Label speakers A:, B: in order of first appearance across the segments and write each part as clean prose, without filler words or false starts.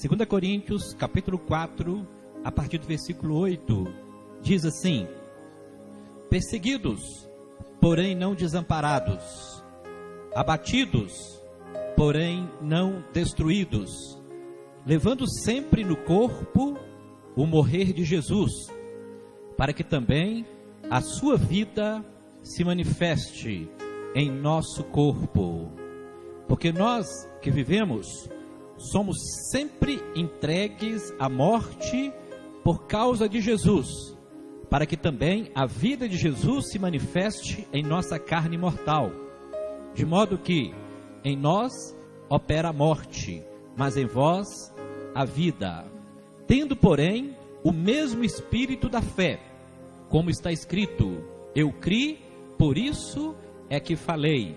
A: 2 Coríntios, capítulo 4, a partir do versículo 8, diz assim: perseguidos, porém não desamparados, abatidos, porém não destruídos, levando sempre no corpo o morrer de Jesus, para que também a sua vida se manifeste em nosso corpo. Porque nós que vivemos, somos sempre entregues à morte por causa de Jesus, para que também a vida de Jesus se manifeste em nossa carne mortal. De modo que em nós opera a morte, mas em vós a vida. Tendo, porém, o mesmo espírito da fé, como está escrito: eu criei, por isso é que falei.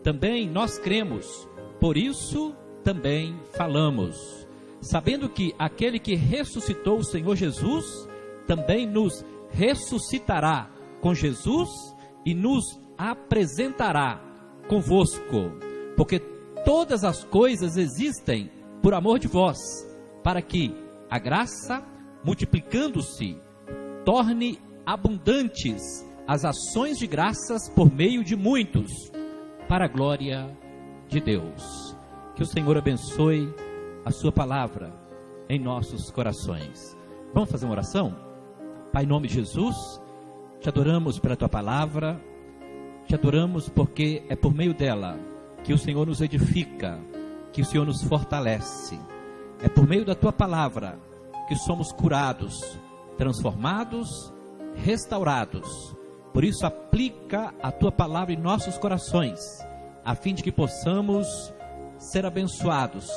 A: Também nós cremos, por isso também falamos, sabendo que aquele que ressuscitou o Senhor Jesus, também nos ressuscitará com Jesus e nos apresentará convosco, porque todas as coisas existem por amor de vós, para que a graça, multiplicando-se, torne abundantes as ações de graças por meio de muitos, para a glória de Deus. Que o Senhor abençoe a sua palavra em nossos corações. Vamos fazer uma oração? Pai, em nome de Jesus, te adoramos pela tua palavra, te adoramos porque é por meio dela que o Senhor nos edifica, que o Senhor nos fortalece. É por meio da tua palavra que somos curados, transformados, restaurados. Por isso, aplica a tua palavra em nossos corações, a fim de que possamos ser abençoados,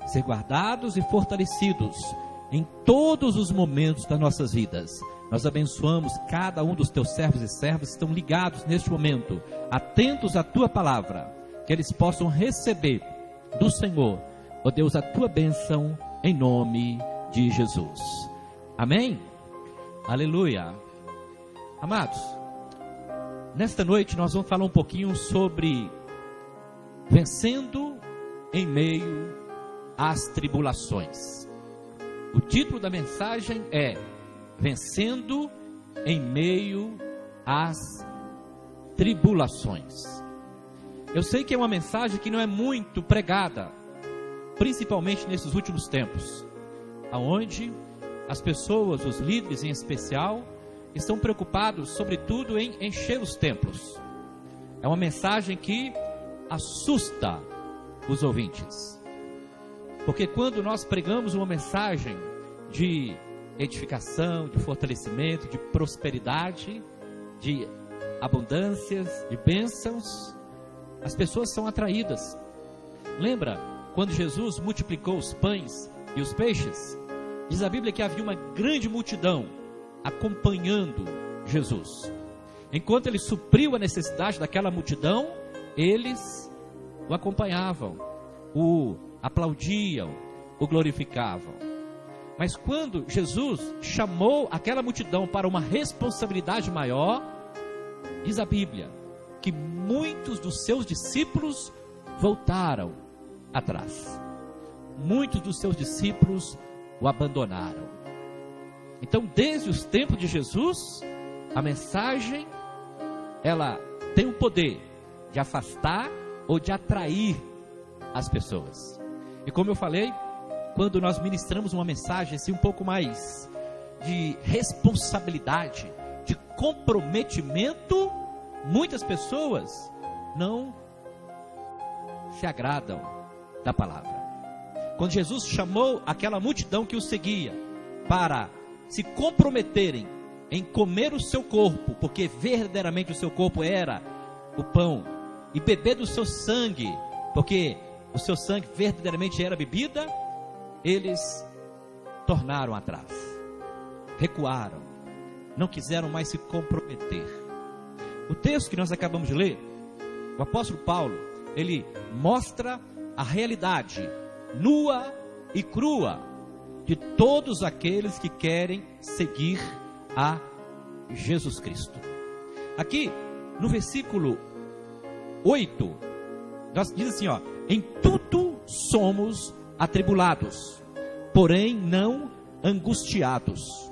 A: ser guardados e fortalecidos em todos os momentos das nossas vidas. Nós abençoamos cada um dos teus servos e servas que estão ligados neste momento, atentos à tua palavra, que eles possam receber do Senhor, ó Deus, a tua bênção em nome de Jesus. Amém? Aleluia. Amados, nesta noite nós vamos falar um pouquinho sobre vencendo em meio às tribulações. O título da mensagem é Vencendo em meio às tribulações. Eu sei que é uma mensagem que não é muito pregada, principalmente nesses últimos tempos, aonde as pessoas, os líderes em especial, estão preocupados sobretudo em encher os templos. É uma mensagem que assusta os ouvintes, porque quando nós pregamos uma mensagem de edificação, de fortalecimento, de prosperidade, de abundâncias, de bênçãos, as pessoas são atraídas. Lembra quando Jesus multiplicou os pães e os peixes? Diz a Bíblia que havia uma grande multidão acompanhando Jesus. Enquanto ele supriu a necessidade daquela multidão, eles o acompanhavam, o aplaudiam, o glorificavam. Mas quando Jesus chamou aquela multidão para uma responsabilidade maior, diz a Bíblia que muitos dos seus discípulos voltaram atrás. Muitos dos seus discípulos o abandonaram. Então, desde os tempos de Jesus, a mensagem, ela tem o poder de afastar ou de atrair as pessoas. E como eu falei, quando nós ministramos uma mensagem assim, um pouco mais de responsabilidade, de comprometimento, muitas pessoas não se agradam da palavra. Quando Jesus chamou aquela multidão que o seguia para se comprometerem em comer o seu corpo, porque verdadeiramente o seu corpo era o pão, e beber do seu sangue, porque o seu sangue verdadeiramente era bebida, eles tornaram atrás, recuaram, não quiseram mais se comprometer. O texto que nós acabamos de ler, o apóstolo Paulo, ele mostra a realidade nua e crua de todos aqueles que querem seguir a Jesus Cristo. Aqui no versículo 8, diz assim, ó: em tudo somos atribulados, porém não angustiados,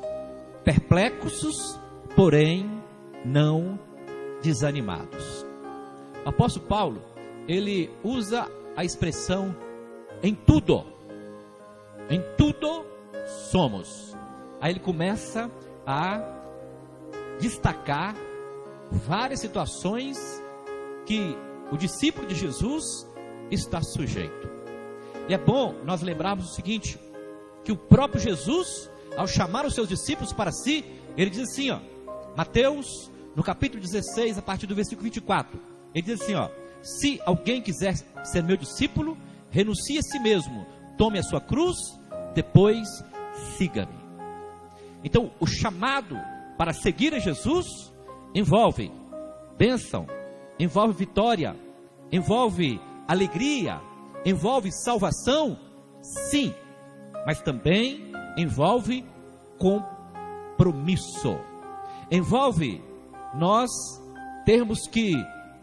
A: perplexos, porém não desanimados. O apóstolo Paulo, ele usa a expressão em tudo somos. Aí ele começa a destacar várias situações que o discípulo de Jesus está sujeito. E é bom nós lembrarmos o seguinte, que o próprio Jesus, ao chamar os seus discípulos para si, ele diz assim, ó, Mateus, no capítulo 16, a partir do versículo 24, ele diz assim, ó, se alguém quiser ser meu discípulo, renuncie a si mesmo, tome a sua cruz, depois siga-me. Então, o chamado para seguir a Jesus envolve bênção, envolve vitória, envolve alegria, envolve salvação, sim, mas também envolve compromisso. Envolve nós termos que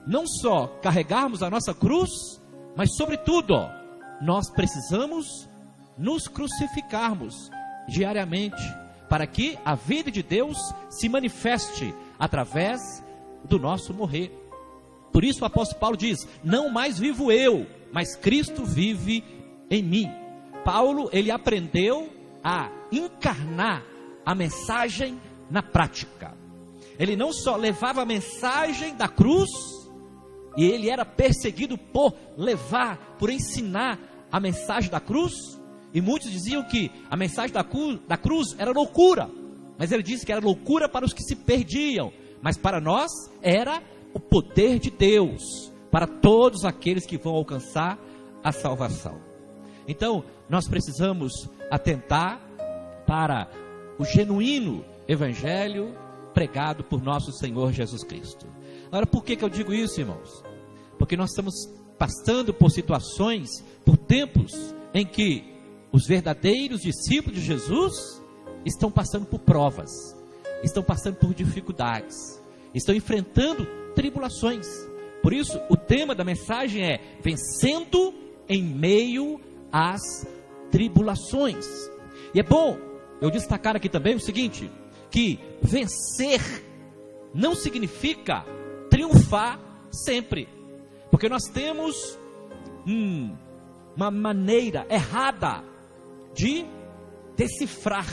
A: não só carregarmos a nossa cruz, mas sobretudo, nós precisamos nos crucificarmos diariamente, para que a vida de Deus se manifeste através do nosso morrer. Por isso o apóstolo Paulo diz, não mais vivo eu, mas Cristo vive em mim. Paulo, ele aprendeu a encarnar a mensagem na prática. Ele não só levava a mensagem da cruz, e ele era perseguido por levar, por ensinar a mensagem da cruz, e muitos diziam que a mensagem da cruz era loucura, mas ele disse que era loucura para os que se perdiam, mas para nós era o poder de Deus, para todos aqueles que vão alcançar a salvação. Então, nós precisamos atentar para o genuíno evangelho pregado por nosso Senhor Jesus Cristo. Agora, por que eu digo isso, irmãos? Porque nós estamos passando por situações, por tempos em que os verdadeiros discípulos de Jesus estão passando por provas, estão passando por dificuldades, estão enfrentando tribulações. Por isso, o tema da mensagem é vencendo em meio às tribulações. E é bom eu destacar aqui também o seguinte, que vencer não significa triunfar sempre, porque nós temos uma maneira errada de decifrar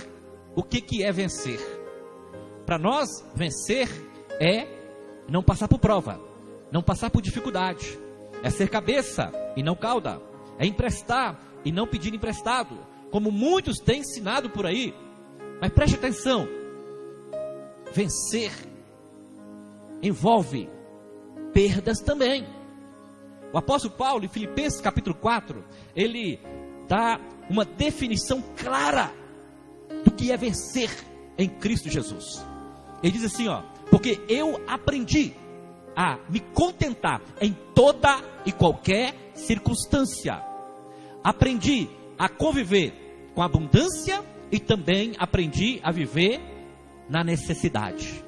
A: o que é vencer. Para nós, vencer é não passar por prova, não passar por dificuldade, é ser cabeça e não cauda, é emprestar e não pedir emprestado, como muitos têm ensinado por aí. Mas preste atenção, vencer envolve perdas também. O apóstolo Paulo, em Filipenses capítulo 4, ele dá uma definição clara do que é vencer em Cristo Jesus. Ele diz assim, ó, porque eu aprendi a me contentar em toda e qualquer circunstância. Aprendi a conviver com abundância e também aprendi a viver na necessidade.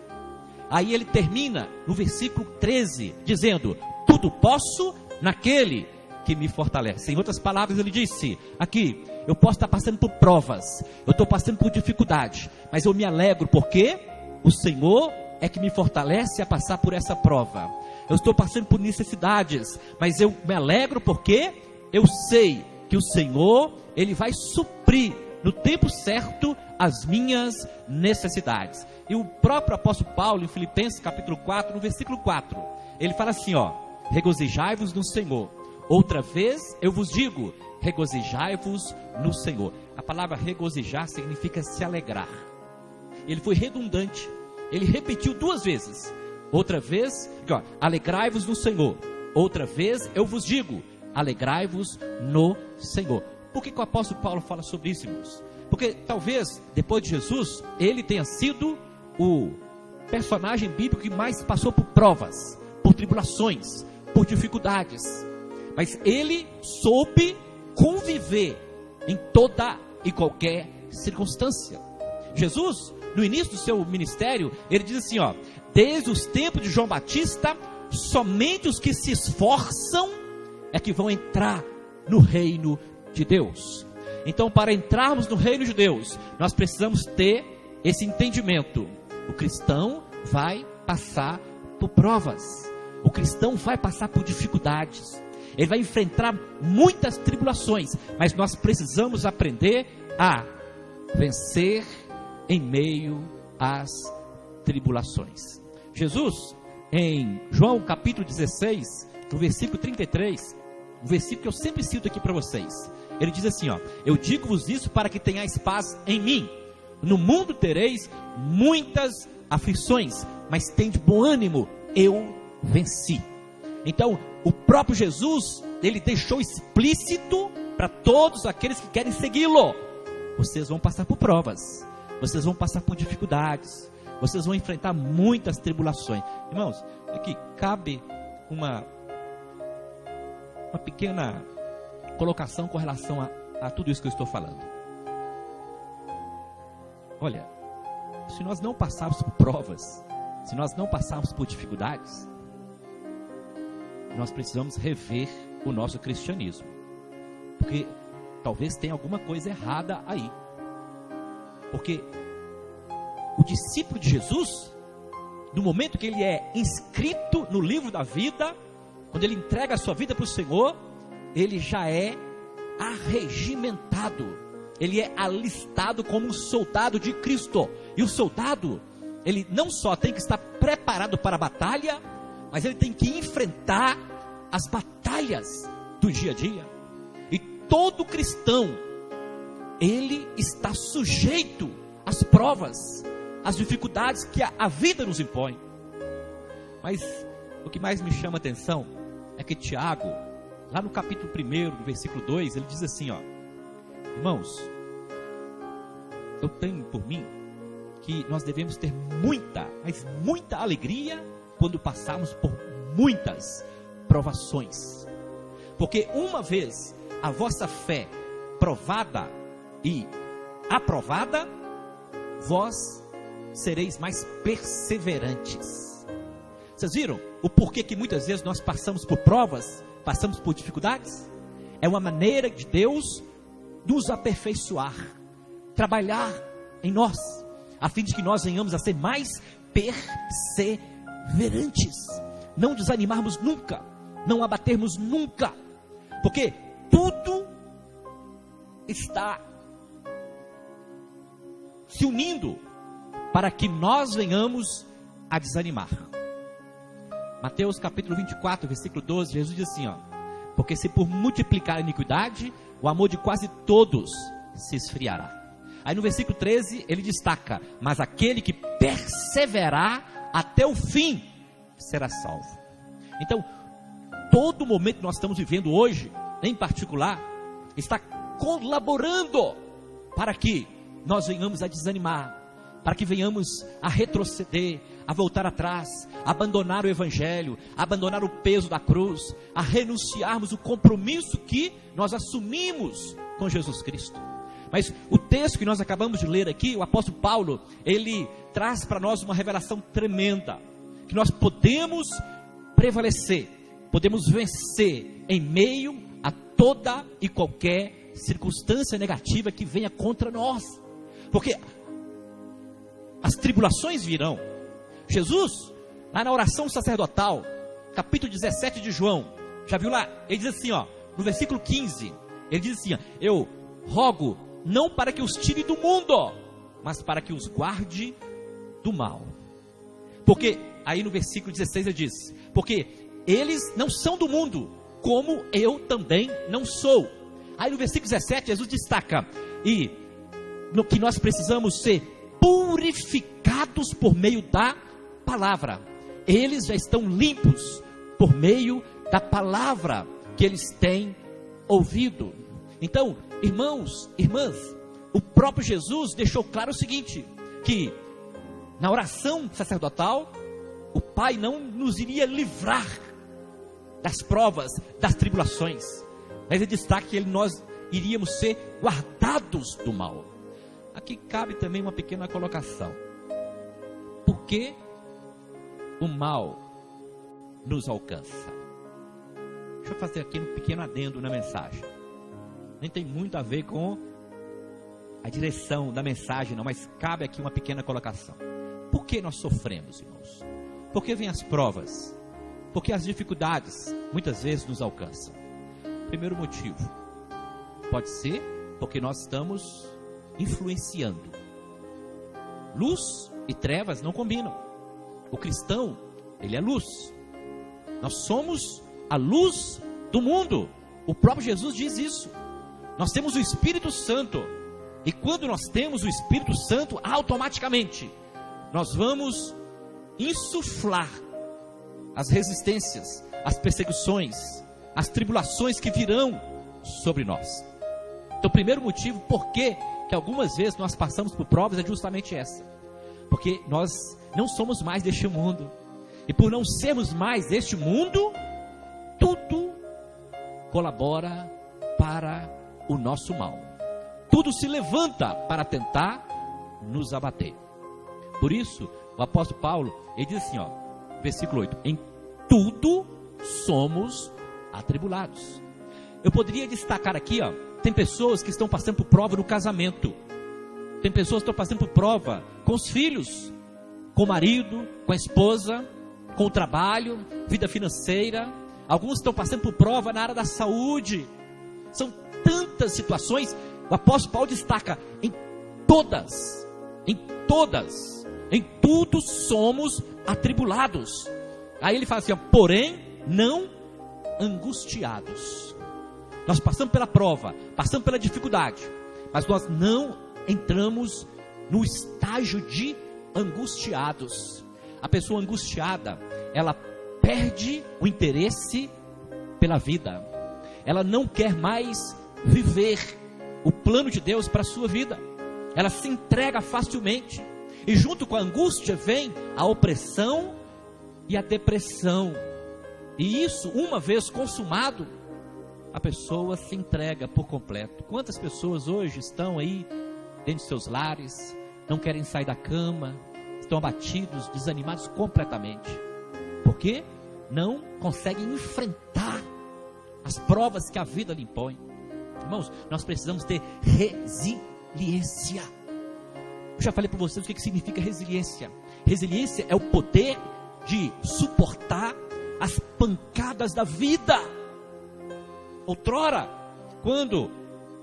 A: Aí ele termina no versículo 13, dizendo, tudo posso naquele que me fortalece. Em outras palavras, ele disse aqui, eu posso estar passando por provas, eu estou passando por dificuldade, mas eu me alegro porque o Senhor é que me fortalece a passar por essa prova. Eu estou passando por necessidades, mas eu me alegro porque eu sei que o Senhor, Ele vai suprir no tempo certo as minhas necessidades. E o próprio apóstolo Paulo, em Filipenses capítulo 4, no versículo 4, ele fala assim, ó, regozijai-vos no Senhor. Outra vez eu vos digo, regozijai-vos no Senhor. A palavra regozijar significa se alegrar. Ele foi redundante, ele repetiu duas vezes. Outra vez, ó, alegrai-vos no Senhor. Outra vez eu vos digo, alegrai-vos no Senhor. Por que o apóstolo Paulo fala sobre isso, irmãos? Porque talvez, depois de Jesus, ele tenha sido o personagem bíblico que mais passou por provas, por tribulações, por dificuldades. Mas ele soube conviver em toda e qualquer circunstância. Jesus, no início do seu ministério, ele diz assim, ó, desde os tempos de João Batista, somente os que se esforçam é que vão entrar no reino de Deus. Então, para entrarmos no reino de Deus, nós precisamos ter esse entendimento. O cristão vai passar por provas. O cristão vai passar por dificuldades. Ele vai enfrentar muitas tribulações. Mas nós precisamos aprender a vencer em meio às tribulações. Jesus, em João capítulo 16, no versículo 33, um versículo que eu sempre cito aqui para vocês. Ele diz assim, ó: eu digo-vos isso para que tenhais paz em mim. No mundo tereis muitas aflições, mas tende bom ânimo, eu venci. Então, o próprio Jesus, ele deixou explícito para todos aqueles que querem segui-lo: vocês vão passar por provas, vocês vão passar por dificuldades, vocês vão enfrentar muitas tribulações. Irmãos, aqui cabe uma pequena colocação com relação a tudo isso que eu estou falando. Olha, se nós não passarmos por provas, se nós não passarmos por dificuldades, nós precisamos rever o nosso cristianismo, porque talvez tenha alguma coisa errada aí. Porque o discípulo de Jesus, no momento que ele é inscrito no livro da vida, quando ele entrega a sua vida para o Senhor, ele já é arregimentado, ele é alistado como um soldado de Cristo. E o soldado, ele não só tem que estar preparado para a batalha, mas ele tem que enfrentar as batalhas do dia a dia. E todo cristão, ele está sujeito às provas, às dificuldades que a vida nos impõe. Mas o que mais me chama a atenção é que Tiago, lá no capítulo 1, no versículo 2, ele diz assim, ó: irmãos, eu tenho por mim que nós devemos ter muita, mas muita alegria quando passarmos por muitas provações, porque uma vez a vossa fé provada e aprovada, vós sereis mais perseverantes. Vocês viram o porquê que muitas vezes nós passamos por provas, passamos por dificuldades? É uma maneira de Deus nos aperfeiçoar, trabalhar em nós, a fim de que nós venhamos a ser mais perseverantes, não desanimarmos nunca, não abatermos nunca, porque tudo está se unindo para que nós venhamos a desanimar. Mateus capítulo 24, versículo 12, Jesus diz assim, ó: porque se por multiplicar a iniquidade, o amor de quase todos se esfriará. Aí no versículo 13, ele destaca: mas aquele que perseverar até o fim será salvo. Então, todo momento que nós estamos vivendo hoje, em particular, está colaborando para que nós venhamos a desanimar, para que venhamos a retroceder, a voltar atrás, a abandonar o Evangelho, a abandonar o peso da cruz, a renunciarmos o compromisso que nós assumimos com Jesus Cristo. Mas o texto que nós acabamos de ler aqui, o apóstolo Paulo, ele traz para nós uma revelação tremenda, que nós podemos prevalecer, podemos vencer em meio a toda e qualquer circunstância negativa que venha contra nós, porque as tribulações virão. Jesus, lá na oração sacerdotal, capítulo 17 de João, já viu lá? Ele diz assim, ó, no versículo 15, ele diz assim, ó: eu rogo não para que os tire do mundo, mas para que os guarde do mal. Porque, aí no versículo 16 ele diz: porque eles não são do mundo, como eu também não sou. Aí no versículo 17 Jesus destaca: e no que nós precisamos ser purificados por meio da palavra. Eles já estão limpos por meio da palavra que eles têm ouvido. Então, irmãos, irmãs, o próprio Jesus deixou claro o seguinte, que na oração sacerdotal, o Pai não nos iria livrar das provas, das tribulações, mas ele destaca que nós iríamos ser guardados do mal. Aqui cabe também uma pequena colocação: por que o mal nos alcança? Deixa eu fazer aqui um pequeno adendo na mensagem. Nem tem muito a ver com a direção da mensagem não, mas cabe aqui uma pequena colocação. Por que nós sofremos, irmãos? Por que vêm as provas? Por que as dificuldades muitas vezes nos alcançam? Primeiro motivo, pode ser porque nós estamos influenciando. Luz e trevas não combinam. O cristão, ele é luz. Nós somos a luz do mundo. O próprio Jesus diz isso. Nós temos o Espírito Santo. E quando nós temos o Espírito Santo, automaticamente nós vamos insuflar as resistências, as perseguições, as tribulações que virão sobre nós. Então, o primeiro motivo por que algumas vezes nós passamos por provas é justamente essa. Porque nós não somos mais deste mundo. E por não sermos mais deste mundo, tudo colabora para o nosso mal. Tudo se levanta para tentar nos abater. Por isso, o apóstolo Paulo, ele diz assim, versículo 8: em tudo somos atribulados. Eu poderia destacar aqui, tem pessoas que estão passando por prova no casamento. Tem pessoas que estão passando por prova com os filhos, com o marido, com a esposa, com o trabalho, vida financeira. Alguns estão passando por prova na área da saúde. São tantas situações. O apóstolo Paulo destaca: em tudo somos atribulados. Aí ele fala assim, porém não angustiados. Nós passamos pela prova, passamos pela dificuldade, mas nós não entramos no estágio de angustiados. A pessoa angustiada, ela perde o interesse pela vida. Ela não quer mais viver o plano de Deus para a sua vida. Ela se entrega facilmente. E junto com a angústia vem a opressão e a depressão. E isso, uma vez consumado, a pessoa se entrega por completo. Quantas pessoas hoje estão aí dentro de seus lares, não querem sair da cama, estão abatidos, desanimados completamente, porque não conseguem enfrentar as provas que a vida lhe impõe. Irmãos, nós precisamos ter resiliência. Eu já falei para vocês o que significa resiliência. Resiliência é o poder de suportar as pancadas da vida. Outrora, quando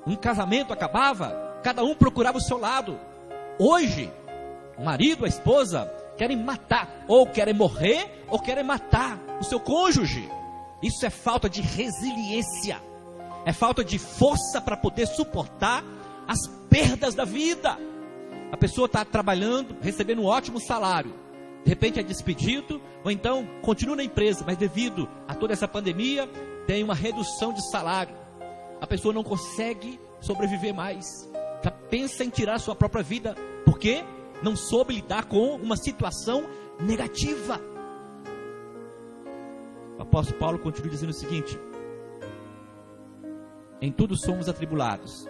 A: um casamento acabava, cada um procurava o seu lado. Hoje, o marido, a esposa querem matar, ou querem morrer, ou querem matar o seu cônjuge. Isso é falta de resiliência, é falta de força para poder suportar as perdas da vida. A pessoa está trabalhando, recebendo um ótimo salário, de repente é despedido, ou então continua na empresa, mas devido a toda essa pandemia, tem uma redução de salário. A pessoa não consegue sobreviver mais, já pensa em tirar a sua própria vida, porque não soube lidar com uma situação negativa. O apóstolo Paulo continua dizendo o seguinte: em tudo somos atribulados,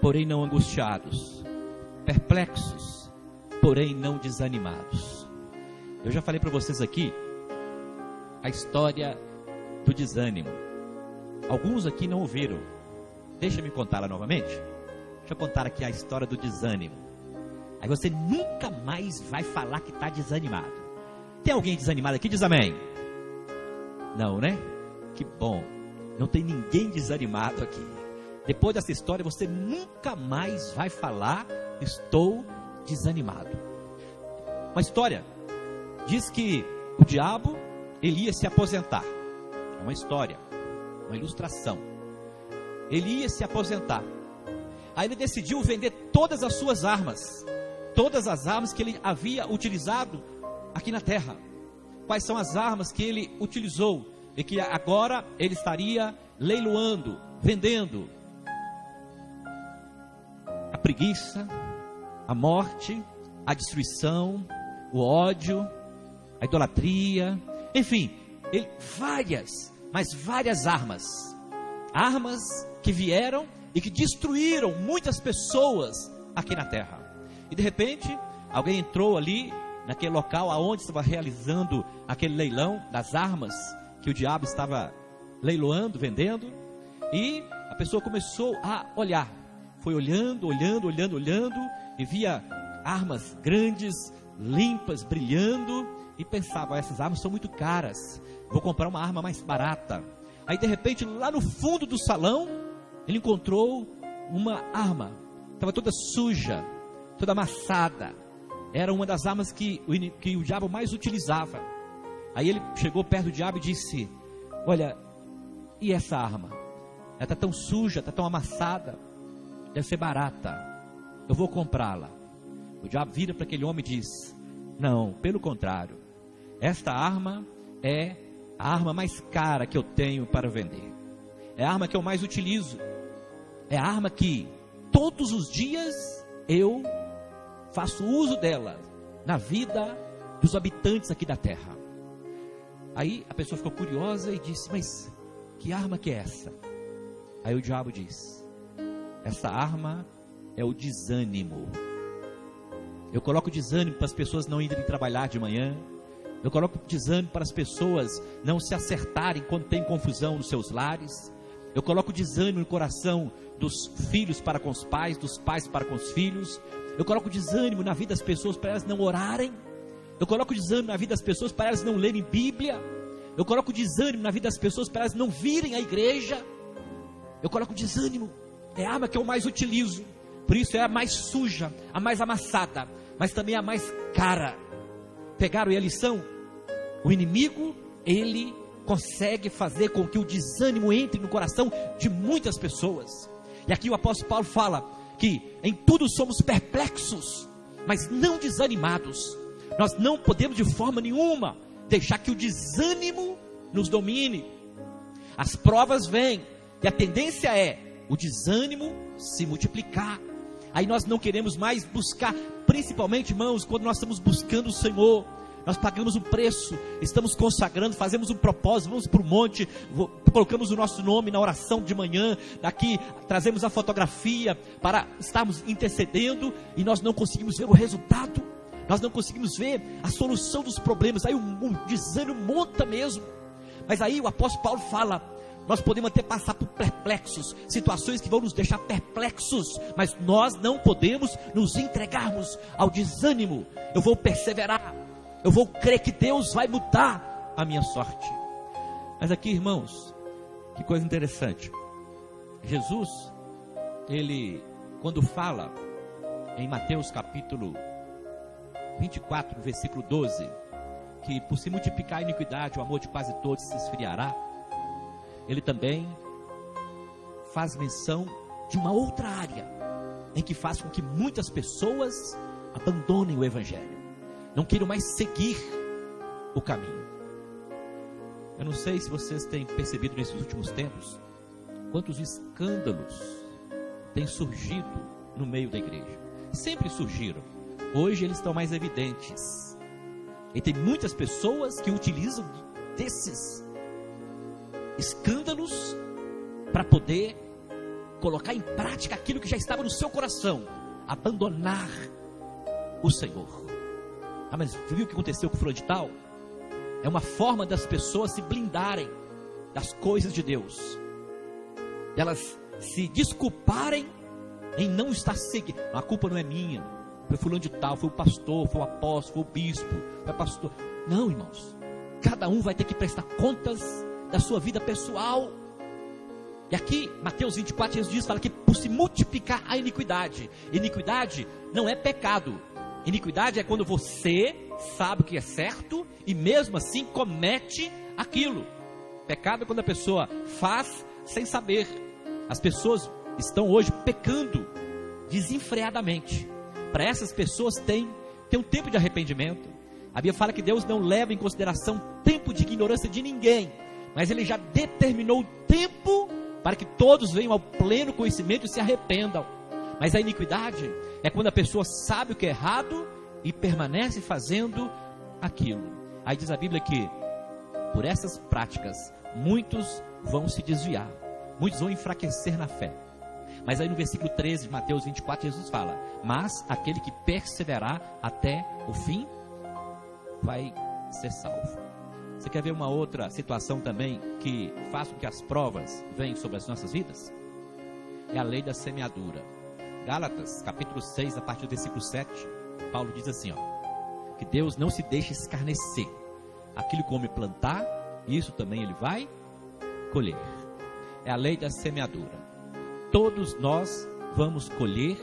A: porém não angustiados, perplexos, porém não desanimados. Eu já falei para vocês aqui a história do desânimo. Alguns aqui não ouviram. Deixa eu me contar ela novamente. Deixa eu contar aqui a história do desânimo. Aí você nunca mais vai falar que está desanimado. Tem alguém desanimado aqui? Diz amém. Não, né? Que bom. Não tem ninguém desanimado aqui. Depois dessa história você nunca mais vai falar: estou desanimado. Uma história diz que o diabo, ele ia se aposentar. É uma história, uma ilustração. Ele ia se aposentar. Aí ele decidiu vender todas as suas armas, todas as armas que ele havia utilizado aqui na terra. Quais são as armas que ele utilizou e que agora ele estaria leiloando, vendendo? A preguiça, a morte, a destruição, o ódio, a idolatria, enfim, várias armas. Armas que vieram e que destruíram muitas pessoas aqui na terra. E de repente, alguém entrou ali naquele local aonde estava realizando aquele leilão das armas que o diabo estava leiloando, vendendo, e a pessoa começou a olhar. foi olhando, e via armas grandes, limpas, brilhando, e pensava, essas armas são muito caras, vou comprar uma arma mais barata. Aí de repente, lá no fundo do salão, ele encontrou uma arma, estava toda suja, toda amassada. Era uma das armas que o diabo mais utilizava. Aí ele chegou perto do diabo e disse, olha, e essa arma? Ela está tão suja, está tão amassada, deve ser barata, eu vou comprá-la. O diabo vira para aquele homem e diz, não, pelo contrário, esta arma é a arma mais cara que eu tenho para vender, é a arma que eu mais utilizo, é a arma que todos os dias eu faço uso dela na vida dos habitantes aqui da terra. Aí a pessoa ficou curiosa e disse, mas que arma que é essa? Aí o diabo diz, essa arma é o desânimo. Eu coloco desânimo para as pessoas não irem trabalhar de manhã. Eu coloco desânimo para as pessoas não se acertarem quando tem confusão nos seus lares. Eu coloco desânimo no coração dos filhos para com os pais, dos pais para com os filhos. Eu coloco desânimo na vida das pessoas para elas não orarem. Eu coloco desânimo na vida das pessoas para elas não lerem Bíblia. Eu coloco desânimo na vida das pessoas para elas não virem à igreja. Eu coloco desânimo. É a arma que eu mais utilizo. Por isso é a mais suja, a mais amassada, mas também a mais cara. Pegaram a lição? O inimigo, ele consegue fazer com que o desânimo entre no coração de muitas pessoas. E aqui o apóstolo Paulo fala que em tudo somos perplexos, mas não desanimados. Nós não podemos de forma nenhuma deixar que o desânimo nos domine. As provas vêm e a tendência é o desânimo se multiplicar. Aí nós não queremos mais buscar, principalmente, irmãos, quando nós estamos buscando o Senhor, nós pagamos um preço, estamos consagrando, fazemos um propósito, vamos para o monte, colocamos o nosso nome na oração de manhã, daqui trazemos a fotografia para estarmos intercedendo, e nós não conseguimos ver o resultado, nós não conseguimos ver a solução dos problemas, aí o desânimo monta mesmo. Mas aí o apóstolo Paulo fala, nós podemos até passar por perplexos, situações que vão nos deixar perplexos, mas nós não podemos nos entregarmos ao desânimo. Eu vou perseverar, eu vou crer que Deus vai mudar a minha sorte. Mas aqui, irmãos, que coisa interessante. Jesus, ele, quando fala em Mateus capítulo 24, versículo 12, que por se multiplicar a iniquidade, o amor de quase todos se esfriará, ele também faz menção de uma outra área, em que faz com que muitas pessoas abandonem o Evangelho, não queiram mais seguir o caminho. Eu não sei se vocês têm percebido nesses últimos tempos, quantos escândalos têm surgido no meio da igreja. Sempre surgiram, hoje eles estão mais evidentes, e tem muitas pessoas que utilizam desses escândalos para poder colocar em prática aquilo que já estava no seu coração, abandonar o Senhor. Ah, mas viu o que aconteceu com o fulano de tal? É uma forma das pessoas se blindarem das coisas de Deus, elas se desculparem em não estar seguindo. A culpa não é minha, foi fulano de tal, foi o pastor, foi o apóstolo, foi o bispo, foi o pastor. Não, irmãos, cada um vai ter que prestar contas da sua vida pessoal. E aqui, Mateus 24, Jesus diz, fala que por se multiplicar a iniquidade. Iniquidade não é pecado. Iniquidade é quando você sabe o que é certo e mesmo assim comete aquilo. Pecado é quando a pessoa faz sem saber. As pessoas estão hoje pecando desenfreadamente. Para essas pessoas tem um tempo de arrependimento. A Bíblia fala que Deus não leva em consideração tempo de ignorância de ninguém, mas Ele já determinou o tempo para que todos venham ao pleno conhecimento e se arrependam. Mas a iniquidade é quando a pessoa sabe o que é errado e permanece fazendo aquilo. Aí diz a Bíblia que por essas práticas muitos vão se desviar, muitos vão enfraquecer na fé. Mas aí no versículo 13 de Mateus 24, Jesus fala: mas aquele que perseverar até o fim vai ser salvo. Você quer ver uma outra situação também que faz com que as provas venham sobre as nossas vidas? É a lei da semeadura. Gálatas, capítulo 6, a partir do versículo 7, Paulo diz assim, ó, que Deus não se deixa escarnecer. Aquilo que o homem plantar, isso também ele vai colher. É a lei da semeadura. Todos nós vamos colher,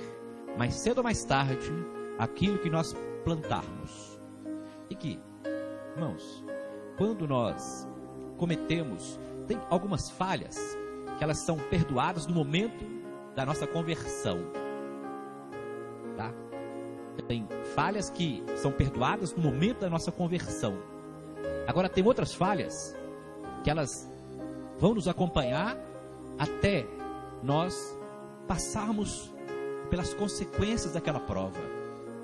A: mais cedo ou mais tarde, aquilo que nós plantarmos. E que, irmãos, quando nós cometemos, tem algumas falhas que elas são perdoadas no momento da nossa conversão, tá? Tem falhas que são perdoadas no momento da nossa conversão. Agora tem outras falhas que elas vão nos acompanhar até nós passarmos pelas consequências daquela prova,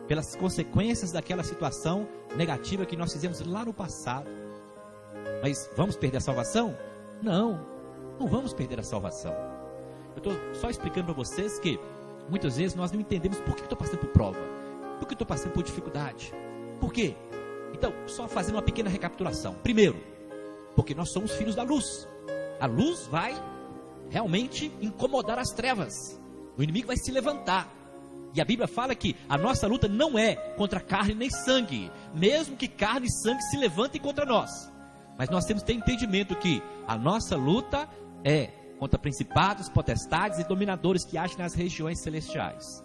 A: pelas consequências daquela situação negativa que nós fizemos lá no passado. Mas vamos perder a salvação? Não vamos perder a salvação. Eu estou só explicando para vocês que muitas vezes nós não entendemos por que estou passando por prova, por que estou passando por dificuldade. Por quê? Então, só fazendo uma pequena recapitulação. Primeiro, porque nós somos filhos da luz. A luz vai realmente incomodar as trevas. O inimigo vai se levantar. E a Bíblia fala que a nossa luta não é contra carne nem sangue, mesmo que carne e sangue se levantem contra nós. Mas nós temos que ter entendimento que a nossa luta é contra principados, potestades e dominadores que agem nas regiões celestiais.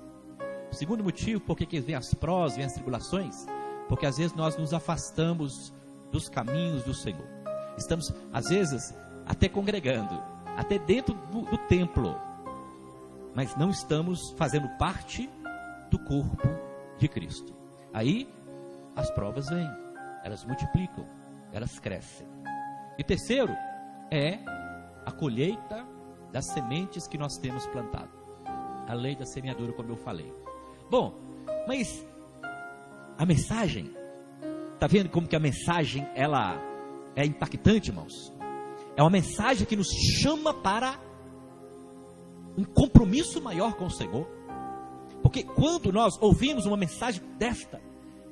A: O segundo motivo por que vem as provas, vem as tribulações, porque às vezes nós nos afastamos dos caminhos do Senhor. Estamos, às vezes, até congregando, até dentro do templo, mas não estamos fazendo parte do corpo de Cristo. Aí, as provas vêm, elas multiplicam, elas crescem. E terceiro, é a colheita das sementes que nós temos plantado. A lei da semeadura, como eu falei. Bom, mas a mensagem, está vendo como que a mensagem, ela é impactante, irmãos? É uma mensagem que nos chama para um compromisso maior com o Senhor. Porque quando nós ouvimos uma mensagem desta,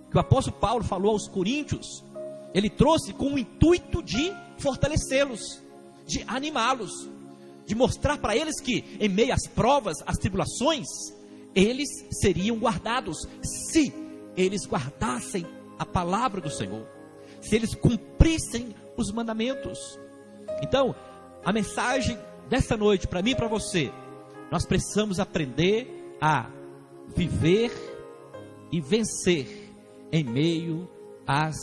A: que o apóstolo Paulo falou aos coríntios, ele trouxe com o intuito de fortalecê-los, de animá-los, de mostrar para eles que em meio às provas, às tribulações, eles seriam guardados, se eles guardassem a palavra do Senhor, se eles cumprissem os mandamentos. Então, a mensagem dessa noite, para mim e para você, nós precisamos aprender a viver e vencer em meio às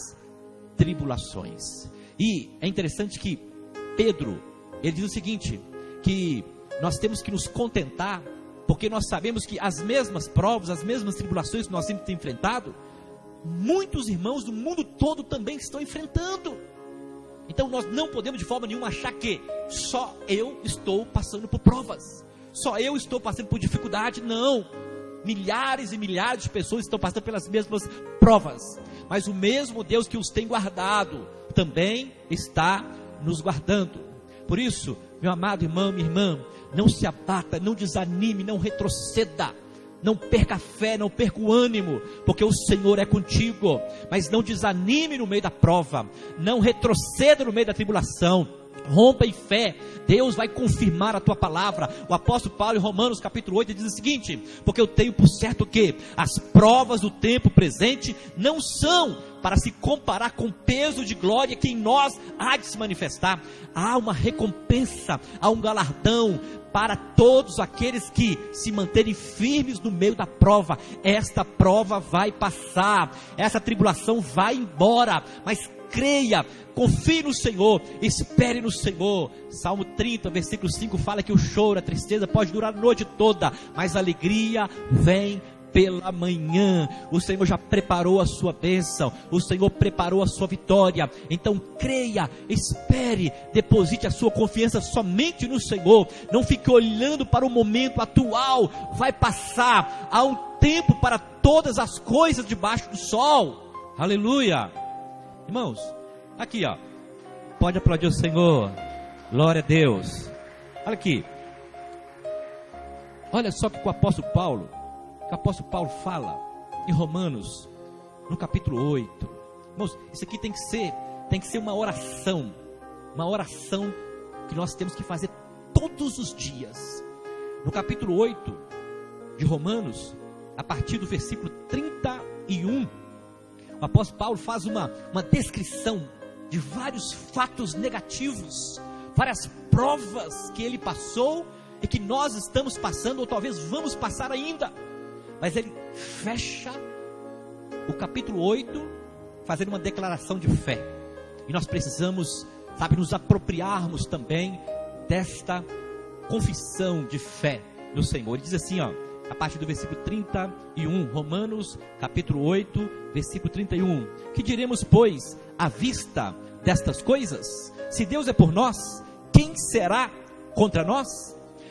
A: tribulações. E é interessante que Pedro, ele diz o seguinte, que nós temos que nos contentar, porque nós sabemos que as mesmas provas, as mesmas tribulações que nós temos enfrentado, muitos irmãos do mundo todo também estão enfrentando. Então nós não podemos de forma nenhuma achar que só eu estou passando por provas, só eu estou passando por dificuldade. Não, milhares e milhares de pessoas estão passando pelas mesmas provas, mas o mesmo Deus que os tem guardado também está nos guardando. Por isso, meu amado irmão, minha irmã, não se abata, não desanime, não retroceda, não perca a fé, não perca o ânimo, porque o Senhor é contigo. Mas não desanime no meio da prova, não retroceda no meio da tribulação, rompa em fé. Deus vai confirmar a tua palavra. O apóstolo Paulo em Romanos capítulo 8 diz o seguinte: porque eu tenho por certo que as provas do tempo presente não são para se comparar com o peso de glória que em nós há de se manifestar. Há uma recompensa, há um galardão para todos aqueles que se manterem firmes no meio da prova. Esta prova vai passar, essa tribulação vai embora, mas creia, confie no Senhor, espere no Senhor. Salmo 30, versículo 5 fala que o choro, a tristeza pode durar a noite toda, mas a alegria vem pela manhã. O Senhor já preparou a sua bênção, o Senhor preparou a sua vitória. Então creia, espere, deposite a sua confiança somente no Senhor. Não fique olhando para o momento atual, vai passar. Há um tempo para todas as coisas debaixo do sol. Aleluia. Irmãos, aqui ó, pode aplaudir o Senhor, glória a Deus. Olha aqui, olha só que o apóstolo Paulo fala em Romanos, no capítulo 8. Irmãos, isso aqui tem que ser uma oração que nós temos que fazer todos os dias. No capítulo 8 de Romanos, a partir do versículo 31, o apóstolo Paulo faz uma descrição de vários fatos negativos, várias provas que ele passou e que nós estamos passando, ou talvez vamos passar ainda. Mas ele fecha o capítulo 8 fazendo uma declaração de fé. E nós precisamos, nos apropriarmos também desta confissão de fé no Senhor. Ele diz assim, a partir do versículo 31, Romanos capítulo 8, versículo 31. Que diremos, pois, à vista destas coisas? Se Deus é por nós, quem será contra nós?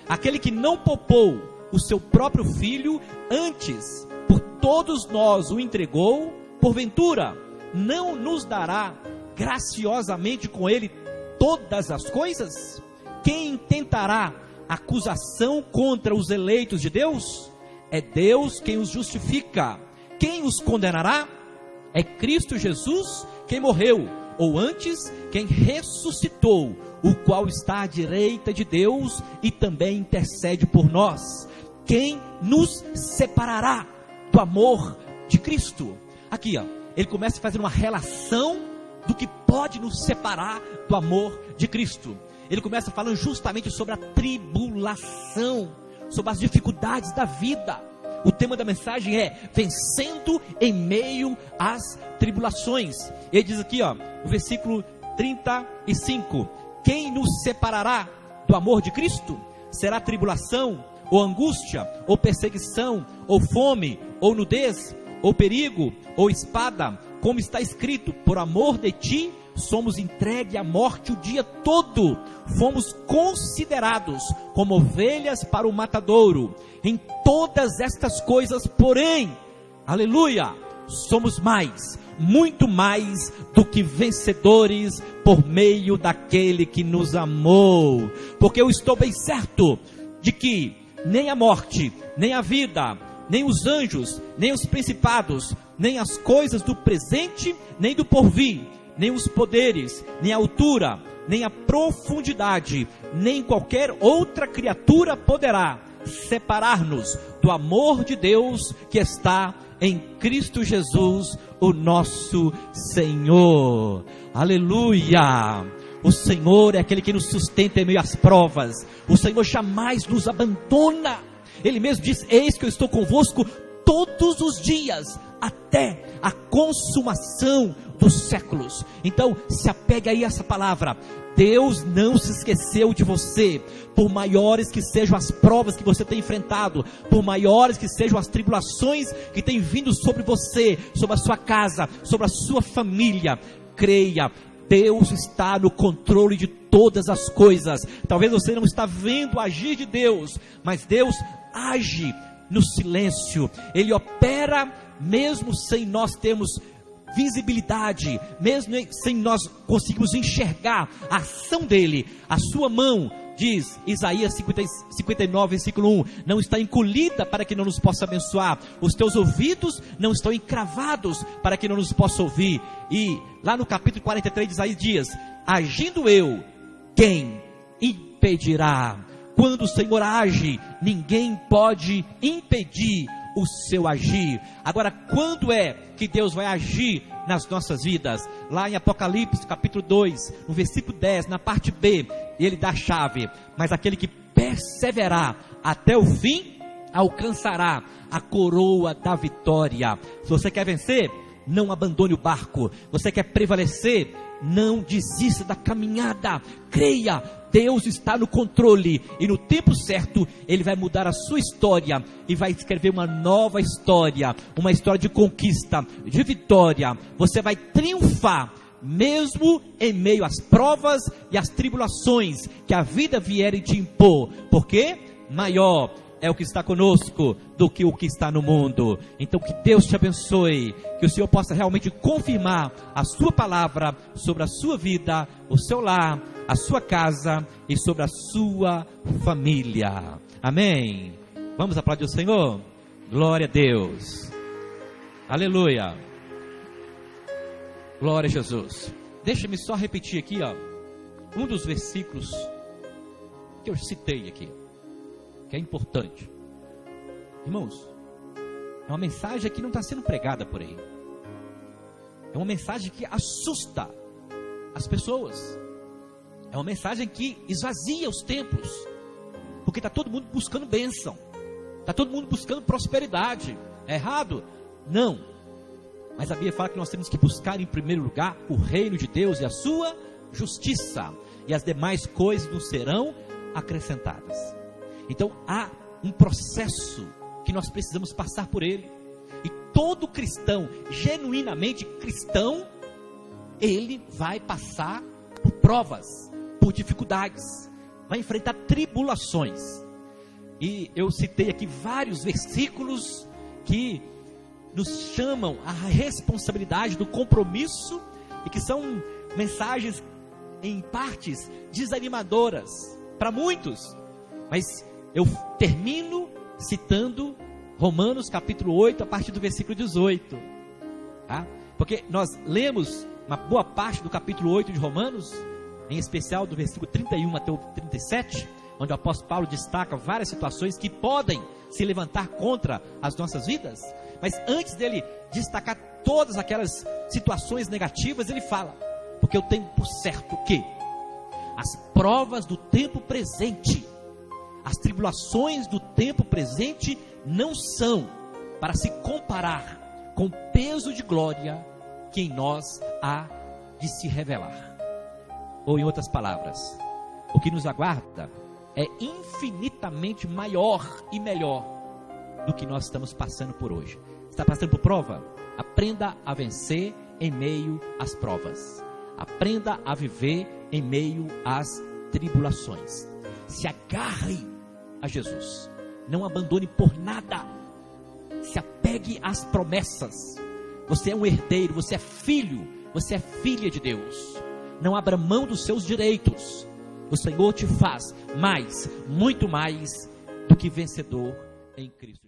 A: Aquele que não poupou o seu próprio filho, antes por todos nós o entregou, porventura não nos dará graciosamente com ele todas as coisas? Quem intentará acusação contra os eleitos de Deus? É Deus quem os justifica. Quem os condenará? É Cristo Jesus quem morreu, ou antes, quem ressuscitou, o qual está à direita de Deus e também intercede por nós. Quem nos separará do amor de Cristo? Aqui, ele começa a fazer uma relação do que pode nos separar do amor de Cristo. Ele começa falando justamente sobre a tribulação, sobre as dificuldades da vida. O tema da mensagem é vencendo em meio às tribulações. Ele diz aqui, no versículo 35, quem nos separará do amor de Cristo? Será tribulação, ou angústia, ou perseguição, ou fome, ou nudez, ou perigo, ou espada? Como está escrito, por amor de ti somos entregues à morte o dia todo, fomos considerados como ovelhas para o matadouro. Em todas estas coisas, porém, aleluia, somos mais, muito mais do que vencedores por meio daquele que nos amou. Porque eu estou bem certo de que nem a morte, nem a vida, nem os anjos, nem os principados, nem as coisas do presente, nem do porvir, nem os poderes, nem a altura, nem a profundidade, nem qualquer outra criatura poderá separar-nos do amor de Deus que está em Cristo Jesus, o nosso Senhor. Aleluia! O Senhor é aquele que nos sustenta em meio às provas. O Senhor jamais nos abandona. Ele mesmo diz, eis que eu estou convosco todos os dias, até a consumação dos séculos. Então, se apegue aí a essa palavra. Deus não se esqueceu de você. Por maiores que sejam as provas que você tem enfrentado, por maiores que sejam as tribulações que têm vindo sobre você, sobre a sua casa, sobre a sua família, creia, Deus está no controle de todas as coisas. Talvez você não está vendo o agir de Deus, mas Deus age no silêncio. Ele opera mesmo sem nós termos visibilidade, mesmo sem nós conseguirmos enxergar a ação dele. A sua mão, diz Isaías 59, versículo 1, não está encolhida para que não nos possa abençoar. Os teus ouvidos não estão encravados para que não nos possa ouvir. E lá no capítulo 43 de Isaías diz, agindo eu, quem impedirá? Quando o Senhor age, ninguém pode impedir o seu agir. Agora, quando é que Deus vai agir nas nossas vidas? Lá em Apocalipse capítulo 2, no versículo 10, na parte B, ele dá a chave, mas aquele que perseverar até o fim, alcançará a coroa da vitória. Se você quer vencer, não abandone o barco. Você quer prevalecer, não desista da caminhada. Creia, Deus está no controle, e no tempo certo, Ele vai mudar a sua história, e vai escrever uma nova história, uma história de conquista, de vitória. Você vai triunfar, mesmo em meio às provas e às tribulações que a vida vier te impor, porque maior é o que está conosco do que o que está no mundo. Então que Deus te abençoe, que o Senhor possa realmente confirmar a sua palavra sobre a sua vida, o seu lar, a sua casa e sobre a sua família. Amém. Vamos aplaudir o Senhor? Glória a Deus. Aleluia. Glória a Jesus. Deixa-me só repetir aqui, um dos versículos que eu citei aqui, que é importante. Irmãos, é uma mensagem que não está sendo pregada por aí. É uma mensagem que assusta as pessoas. É uma mensagem que esvazia os templos. Porque está todo mundo buscando bênção. Está todo mundo buscando prosperidade. É errado? Não. Mas a Bíblia fala que nós temos que buscar em primeiro lugar o reino de Deus e a sua justiça. E as demais coisas nos serão acrescentadas. Então há um processo que nós precisamos passar por ele. E todo cristão, genuinamente cristão, ele vai passar por provas, por dificuldades, vai enfrentar tribulações. E eu citei aqui vários versículos que nos chamam à responsabilidade do compromisso e que são mensagens em partes desanimadoras para muitos. Mas eu termino citando Romanos capítulo 8, a partir do versículo 18. Tá? Porque nós lemos uma boa parte do capítulo 8 de Romanos, em especial do versículo 31 até o 37, onde o apóstolo Paulo destaca várias situações que podem se levantar contra as nossas vidas. Mas antes dele destacar todas aquelas situações negativas, ele fala: porque eu tenho por certo que as provas do tempo presente, as tribulações do tempo presente não são para se comparar com o peso de glória que em nós há de se revelar. Ou em outras palavras, o que nos aguarda é infinitamente maior e melhor do que nós estamos passando por hoje. Está passando por prova? Aprenda a vencer em meio às provas. Aprenda a viver em meio às tribulações. Se agarre a Jesus. Não abandone por nada. Se apegue às promessas. Você é um herdeiro, você é filho, você é filha de Deus. Não abra mão dos seus direitos. O Senhor te faz mais, muito mais do que vencedor em Cristo.